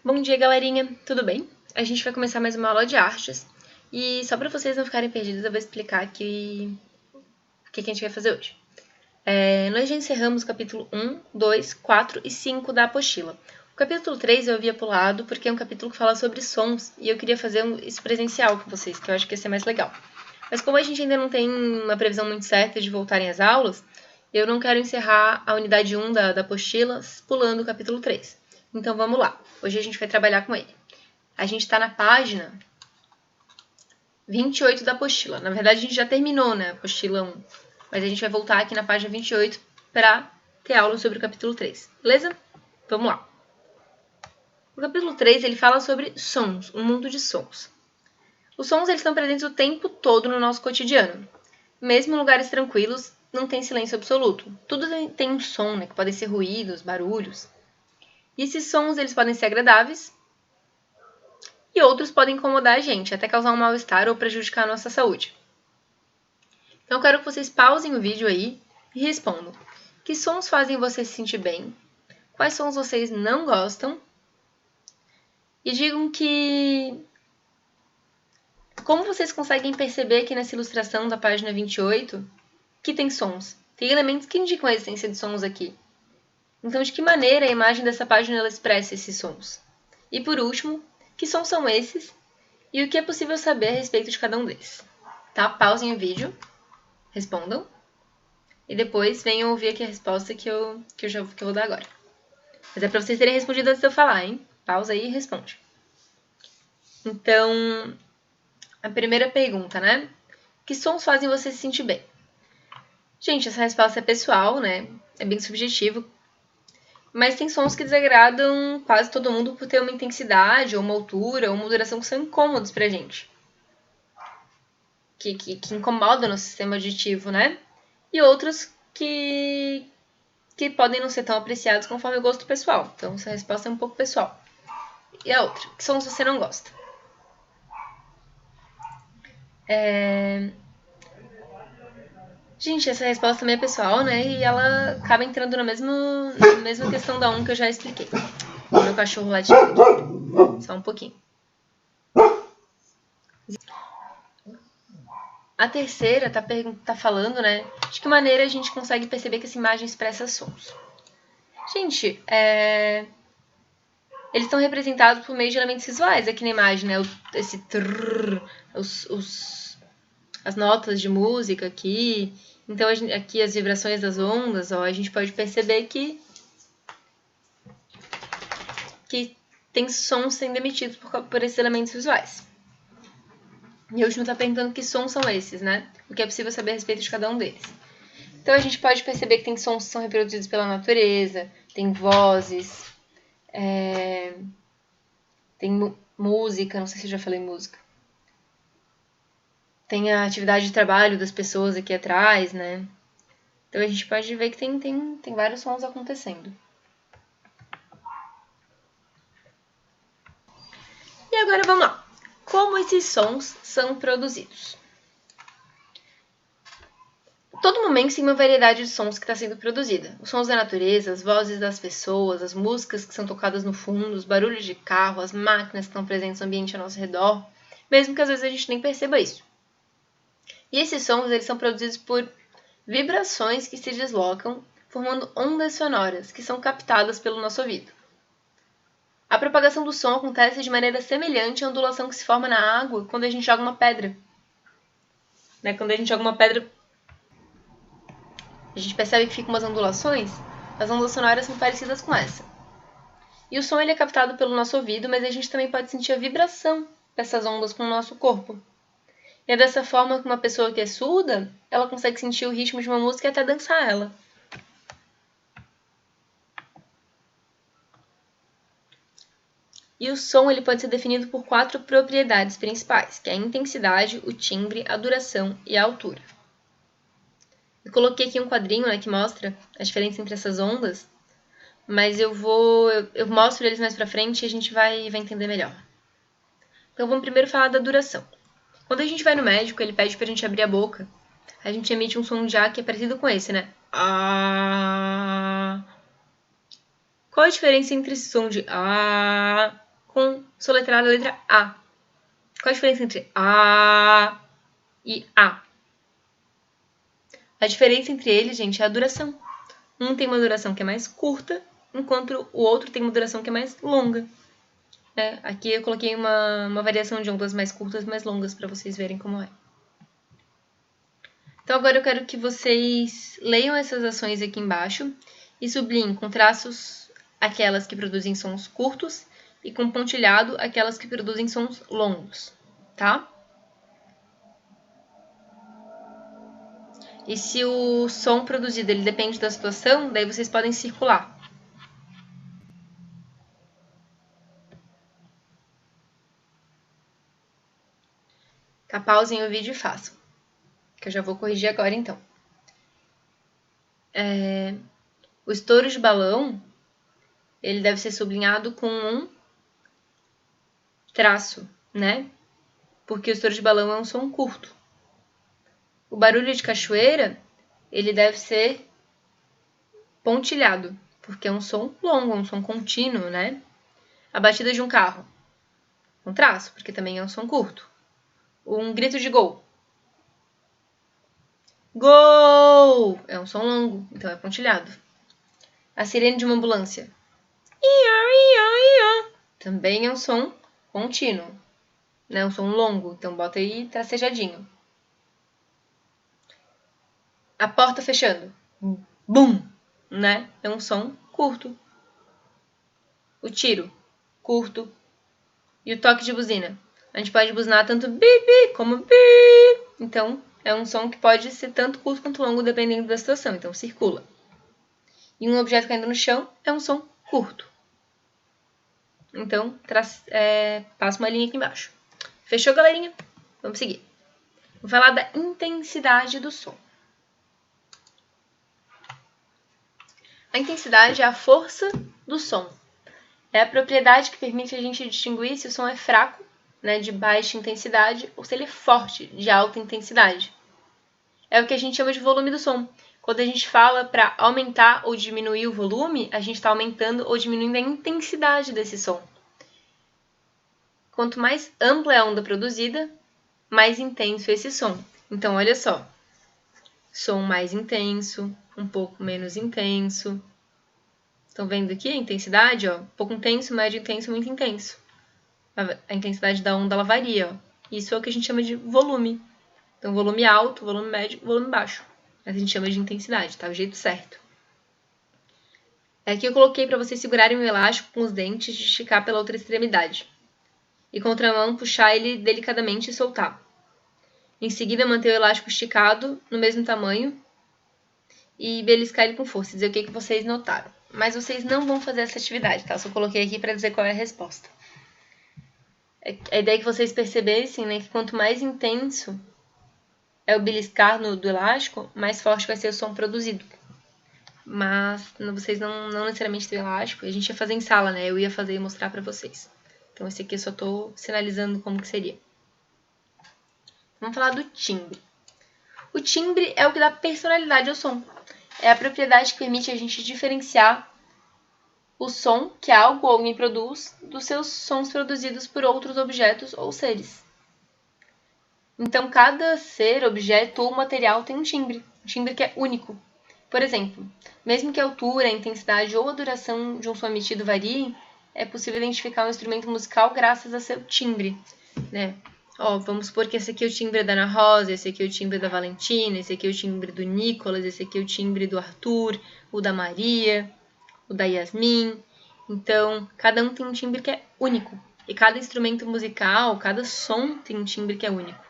Bom dia, galerinha! Tudo bem? A gente vai começar mais uma aula de artes. E só para vocês não ficarem perdidos, eu vou explicar aqui o que a gente vai fazer hoje. Nós já encerramos o capítulo 1, 2, 4 e 5 da apostila. O capítulo 3 eu havia pulado porque é um capítulo que fala sobre sons e eu queria fazer isso presencial com vocês, que eu acho que ia ser mais legal. Mas como a gente ainda não tem uma previsão muito certa de voltarem às aulas, eu não quero encerrar a unidade 1 da apostila pulando o capítulo 3. Então vamos lá, hoje a gente vai trabalhar com ele. A gente está na página 28 da apostila. Na verdade, a gente já terminou, né, a apostila 1. Mas a gente vai voltar aqui na página 28 para ter aula sobre o capítulo 3. Beleza? Vamos lá. O capítulo 3, ele fala sobre sons, um mundo de sons. Os sons, eles estão presentes o tempo todo no nosso cotidiano. Mesmo em lugares tranquilos, não tem silêncio absoluto. Tudo tem um som, né, que podem ser ruídos, barulhos. E esses sons, eles podem ser agradáveis e outros podem incomodar a gente, até causar um mal-estar ou prejudicar a nossa saúde. Então, eu quero que vocês pausem o vídeo aí e respondam. Que sons fazem você se sentir bem? Quais sons vocês não gostam? E digam como vocês conseguem perceber aqui nessa ilustração da página 28 que tem sons? Tem elementos que indicam a existência de sons aqui. Então, de que maneira a imagem dessa página ela expressa esses sons? E por último, que sons são esses e o que é possível saber a respeito de cada um deles? Tá? Pausem o vídeo, respondam e depois venham ouvir aqui a resposta que eu vou dar agora. Mas é para vocês terem respondido antes de eu falar, hein? Pausa aí e responde. Então, a primeira pergunta, né? Que sons fazem você se sentir bem? Gente, essa resposta é pessoal, né? É bem subjetivo. Mas tem sons que desagradam quase todo mundo por ter uma intensidade, ou uma altura, ou uma duração que são incômodos pra gente. Que incomodam no sistema auditivo, né? E outros que podem não ser tão apreciados conforme o gosto pessoal. Então, essa resposta é um pouco pessoal. E a outra, que sons você não gosta? Gente, essa resposta também é pessoal, né? E ela acaba entrando na mesma questão da 1 que eu já expliquei. O meu cachorro late aqui. Só um pouquinho. A terceira tá falando, né? De que maneira a gente consegue perceber que essa imagem expressa sons. Gente, eles estão representados por meio de elementos visuais aqui na imagem, né? Esse trrr, as notas de música aqui. Então, aqui as vibrações das ondas, ó, a gente pode perceber que tem sons sendo emitidos por esses elementos visuais. E o último está perguntando que sons são esses, né? O que é possível saber a respeito de cada um deles. Então, a gente pode perceber que tem sons que são reproduzidos pela natureza, tem vozes, tem música, não sei se eu já falei música. Tem a atividade de trabalho das pessoas aqui atrás, né? Então, a gente pode ver que tem vários sons acontecendo. E agora, vamos lá. Como esses sons são produzidos? Todo momento tem uma variedade de sons que está sendo produzida. Os sons da natureza, as vozes das pessoas, as músicas que são tocadas no fundo, os barulhos de carro, as máquinas que estão presentes no ambiente ao nosso redor, mesmo que às vezes a gente nem perceba isso. E esses sons eles são produzidos por vibrações que se deslocam, formando ondas sonoras que são captadas pelo nosso ouvido. A propagação do som acontece de maneira semelhante à ondulação que se forma na água quando a gente joga uma pedra. Né? Quando a gente joga uma pedra, a gente percebe que ficam umas ondulações. As ondas sonoras são parecidas com essa. E o som ele é captado pelo nosso ouvido, mas a gente também pode sentir a vibração dessas ondas com o nosso corpo. E é dessa forma que uma pessoa que é surda, ela consegue sentir o ritmo de uma música e até dançar ela. E o som ele pode ser definido por 4 propriedades principais, que é a intensidade, o timbre, a duração e a altura. Eu coloquei aqui um quadrinho, né, que mostra a diferença entre essas ondas, mas eu mostro eles mais pra frente e a gente vai entender melhor. Então vamos primeiro falar da duração. Quando a gente vai no médico, ele pede pra gente abrir a boca, a gente emite um som de ar que é parecido com esse, né? Ah. Qual a diferença entre esse som de ah com soletrada a letra A. Qual a diferença entre A e A? A diferença entre eles, gente, é a duração. Um tem uma duração que é mais curta, enquanto o outro tem uma duração que é mais longa. Aqui eu coloquei uma variação de ondas mais curtas e mais longas para vocês verem como é. Então agora eu quero que vocês leiam essas ações aqui embaixo e sublinhem com traços aquelas que produzem sons curtos e com pontilhado aquelas que produzem sons longos, tá? E se o som produzido ele depende da situação, daí vocês podem circular. Tá? Pausem o vídeo e façam. Que eu já vou corrigir agora, então. O estouro de balão, ele deve ser sublinhado com um traço, né? Porque o estouro de balão é um som curto. O barulho de cachoeira, ele deve ser pontilhado, porque é um som longo, um som contínuo, né? A batida de um carro, um traço, porque também é um som curto. Um grito de gol. Gol! É um som longo, então é pontilhado. A sirene de uma ambulância. Também é um som contínuo, né? Um som longo, então bota aí tracejadinho. A porta fechando. Bum! Né? É um som curto. O tiro, curto. E o toque de buzina. A gente pode buzinar tanto bi como bi. Então, é um som que pode ser tanto curto quanto longo, dependendo da situação. Então, circula. E um objeto caindo no chão é um som curto. Então, passa uma linha aqui embaixo. Fechou, galerinha? Vamos seguir. Vou falar da intensidade do som. A intensidade é a força do som. É a propriedade que permite a gente distinguir se o som é fraco, né, de baixa intensidade, ou se ele é forte, de alta intensidade. É o que a gente chama de volume do som. Quando a gente fala para aumentar ou diminuir o volume, a gente está aumentando ou diminuindo a intensidade desse som. Quanto mais ampla é a onda produzida, mais intenso é esse som. Então, olha só. Som mais intenso, um pouco menos intenso. Estão vendo aqui a intensidade? Ó? Pouco intenso, médio intenso, muito intenso. A intensidade da onda ela varia. Ó. Isso é o que a gente chama de volume. Então, volume alto, volume médio, volume baixo. A gente chama de intensidade, tá? O jeito certo. Aqui eu coloquei para vocês segurarem o elástico com os dentes e esticar pela outra extremidade. E com a outra mão puxar ele delicadamente e soltar. Em seguida, manter o elástico esticado no mesmo tamanho e beliscar ele com força, dizer o que vocês notaram. Mas vocês não vão fazer essa atividade, tá? Só coloquei aqui para dizer qual é a resposta. A ideia é que vocês percebessem, né, que quanto mais intenso é o beliscar do elástico, mais forte vai ser o som produzido. Mas vocês não necessariamente têm elástico. A gente ia fazer em sala, né? Eu ia fazer e mostrar para vocês. Então, esse aqui eu só tô sinalizando como que seria. Vamos falar do timbre. O timbre é o que dá personalidade ao som. É a propriedade que permite a gente diferenciar o som que algo ou alguém produz dos seus sons produzidos por outros objetos ou seres. Então, cada ser, objeto ou material tem um timbre que é único. Por exemplo, mesmo que a altura, a intensidade ou a duração de um som emitido variem, é possível identificar um instrumento musical graças a seu timbre, né? Ó, vamos supor que esse aqui é o timbre da Ana Rosa, esse aqui é o timbre da Valentina, esse aqui é o timbre do Nicolas, esse aqui é o timbre do Arthur, o da Maria, o da Yasmin. Então, cada um tem um timbre que é único. E cada instrumento musical, cada som tem um timbre que é único.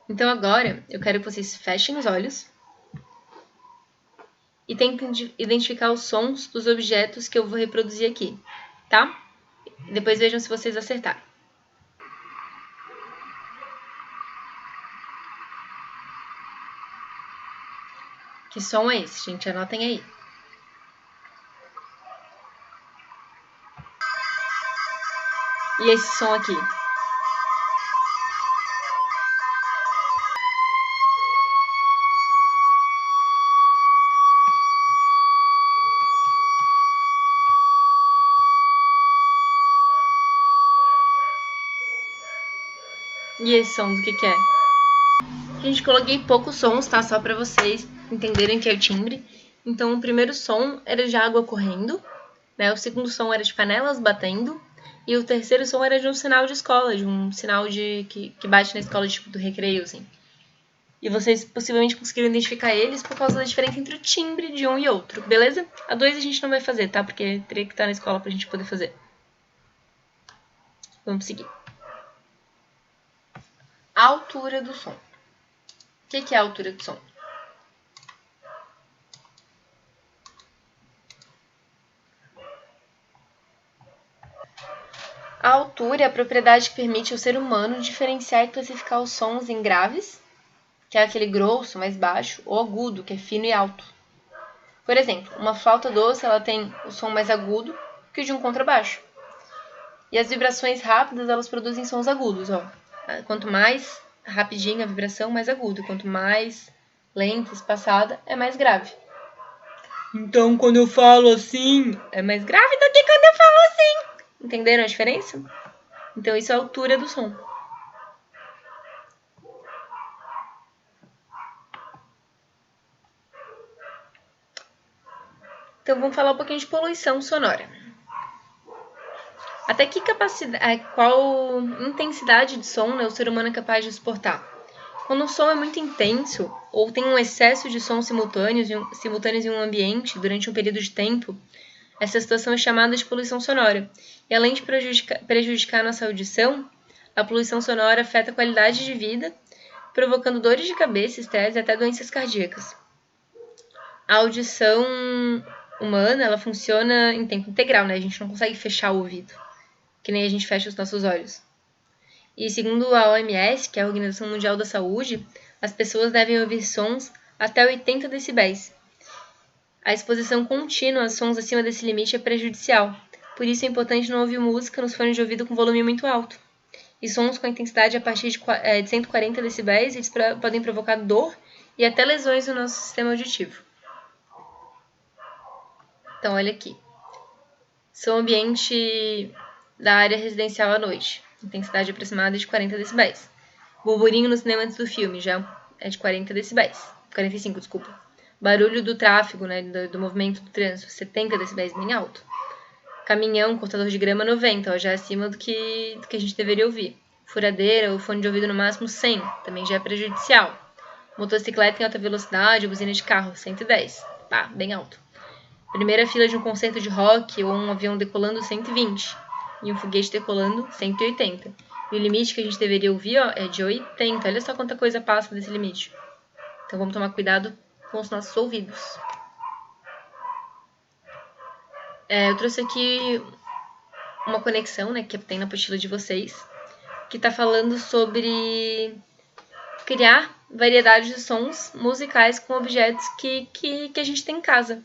Então, agora, eu quero que vocês fechem os olhos e tentem identificar os sons dos objetos que eu vou reproduzir aqui, tá? Depois vejam se vocês acertaram. Que som é esse, gente? Anotem aí. E esse som aqui? E esse som do que é? Gente, coloquei poucos sons, tá? Só pra vocês entenderem que é o timbre. Então, o primeiro som era de água correndo, né? O segundo som era de panelas batendo. E o terceiro som era de um sinal de escola, de um sinal que bate na escola, tipo, do recreio, assim. E vocês possivelmente conseguiram identificar eles por causa da diferença entre o timbre de um e outro, beleza? A 2 a gente não vai fazer, tá? Porque teria que estar na escola pra gente poder fazer. Vamos seguir. A altura do som. O que é a altura do som? A altura é a propriedade que permite ao ser humano diferenciar e classificar os sons em graves, que é aquele grosso, mais baixo, ou agudo, que é fino e alto. Por exemplo, uma flauta doce ela tem o som mais agudo que o de um contrabaixo. E as vibrações rápidas elas produzem sons agudos. Ó. Quanto mais rapidinha a vibração, mais agudo. Quanto mais lenta, espaçada, é mais grave. Então, quando eu falo assim, é mais grave do que quando eu falo assim. Entenderam a diferença? Então, isso é a altura do som. Então, vamos falar um pouquinho de poluição sonora. Até que capacidade, qual intensidade de som, né, o ser humano é capaz de suportar? Quando o som é muito intenso ou tem um excesso de sons simultâneos em um ambiente durante um período de tempo, essa situação é chamada de poluição sonora. E além de prejudicar a nossa audição, a poluição sonora afeta a qualidade de vida, provocando dores de cabeça, estresse e até doenças cardíacas. A audição humana ela funciona em tempo integral, né? A gente não consegue fechar o ouvido, que nem a gente fecha os nossos olhos. E segundo a OMS, que é a Organização Mundial da Saúde, as pessoas devem ouvir sons até 80 decibéis. A exposição contínua a sons acima desse limite é prejudicial. Por isso é importante não ouvir música nos fones de ouvido com volume muito alto. E sons com intensidade a partir de 140 decibéis eles podem provocar dor e até lesões no nosso sistema auditivo. Então, olha aqui. Som ambiente da área residencial à noite. Intensidade aproximada de 40 decibéis. Burburinho no cinema antes do filme, já é de 40 decibéis. 45, desculpa. Barulho do tráfego, né, do movimento do trânsito, 70 decibéis, bem alto. Caminhão, cortador de grama, 90, ó, já é acima do que a gente deveria ouvir. Furadeira ou fone de ouvido no máximo 100, também já é prejudicial. Motocicleta em alta velocidade, buzina de carro, 110, pá, bem alto. Primeira fila de um concerto de rock ou um avião decolando, 120. E um foguete decolando, 180. E o limite que a gente deveria ouvir ó, é de 80. Olha só quanta coisa passa desse limite. Então vamos tomar cuidado com os nossos ouvidos. Eu trouxe aqui uma conexão, né, que tem na apostila de vocês, que está falando sobre criar variedade de sons musicais com objetos que a gente tem em casa.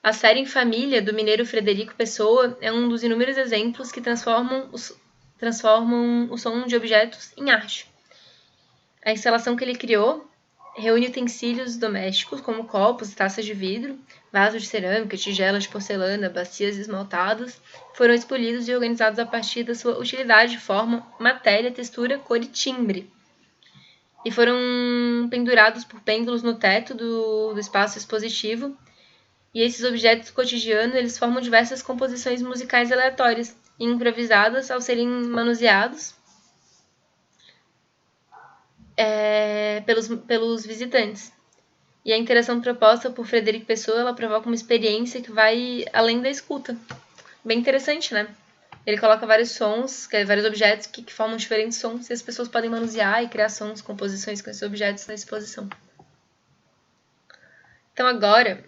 A série Em Família, do mineiro Frederico Pessoa, é um dos inúmeros exemplos que transformam o som de objetos em arte. A instalação que ele criou reúne utensílios domésticos, como copos e taças de vidro, vasos de cerâmica, tigelas de porcelana, bacias esmaltadas, foram escolhidos e organizados a partir da sua utilidade, forma, matéria, textura, cor e timbre. E foram pendurados por pêndulos no teto do espaço expositivo. E esses objetos cotidianos, eles formam diversas composições musicais aleatórias e improvisadas ao serem manuseados pelos visitantes. E a interação proposta por Frederico Pessoa, ela provoca uma experiência que vai além da escuta. Bem interessante, né? Ele coloca vários sons, vários objetos que formam diferentes sons, e as pessoas podem manusear e criar sons, composições com esses objetos na exposição. Então agora,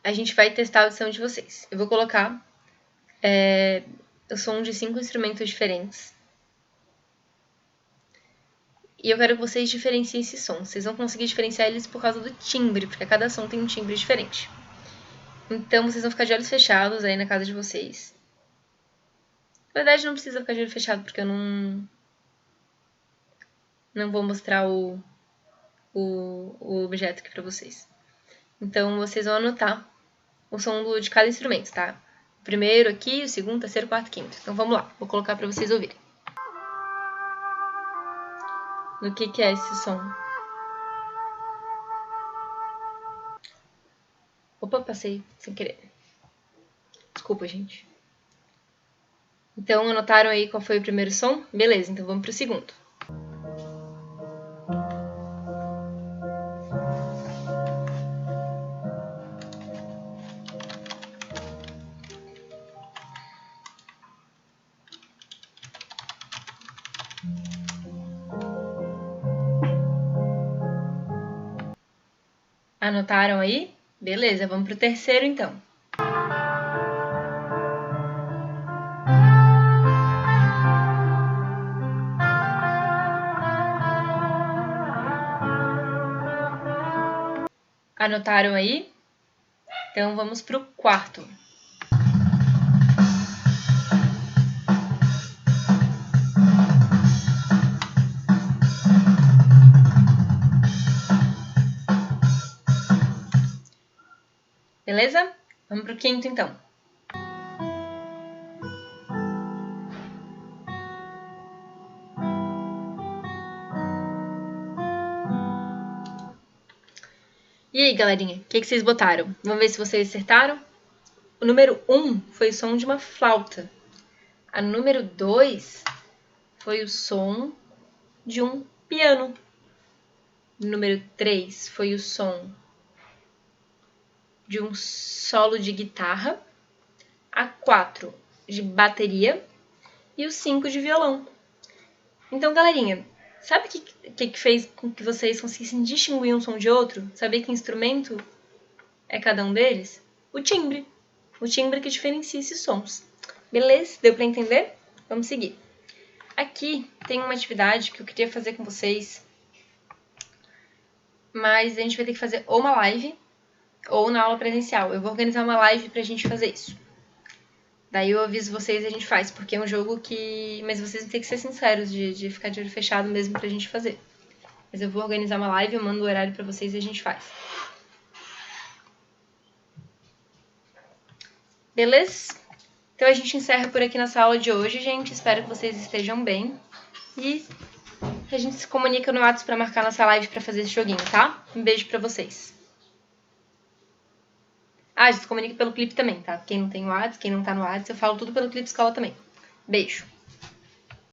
a gente vai testar a audição de vocês. Eu vou colocar o som de 5 instrumentos diferentes. E eu quero que vocês diferenciem esses sons. Vocês vão conseguir diferenciar eles por causa do timbre, porque cada som tem um timbre diferente. Então, vocês vão ficar de olhos fechados aí na casa de vocês. Na verdade, não precisa ficar de olho fechado, porque eu não vou mostrar o objeto aqui pra vocês. Então, vocês vão anotar o som de cada instrumento, tá? O primeiro aqui, o segundo, terceiro, quarto, quinto. Então vamos lá, vou colocar para vocês ouvirem. Do que é esse som? Opa, passei sem querer. Desculpa, gente. Então, anotaram aí qual foi o primeiro som? Beleza, então vamos pro segundo. Anotaram aí? Beleza, vamos pro terceiro então. Anotaram aí? Então vamos pro quarto. Beleza? Vamos pro quinto então. E aí, galerinha, o que vocês botaram? Vamos ver se vocês acertaram? O número 1 foi o som de uma flauta. A número 2 foi o som de um piano. O número 3 foi o som de um solo de guitarra. A 4 de bateria. E o 5 de violão. Então, galerinha, sabe o que fez com que vocês conseguissem distinguir um som de outro? Saber que instrumento é cada um deles? O timbre. O timbre que diferencia esses sons. Beleza? Deu para entender? Vamos seguir. Aqui tem uma atividade que eu queria fazer com vocês, mas a gente vai ter que fazer ou uma live ou na aula presencial. Eu vou organizar uma live pra gente fazer isso. Daí eu aviso vocês e a gente faz, porque é um jogo que... Mas vocês vão ter que ser sinceros de ficar de olho fechado mesmo pra gente fazer. Mas eu vou organizar uma live, eu mando o horário pra vocês e a gente faz. Beleza? Então a gente encerra por aqui nessa aula de hoje, gente. Espero que vocês estejam bem. E a gente se comunica no WhatsApp pra marcar nossa live pra fazer esse joguinho, tá? Um beijo pra vocês. A gente se comunica pelo clipe também, tá? Quem não tem WhatsApp, quem não tá no WhatsApp, eu falo tudo pelo clipe escola também. Beijo!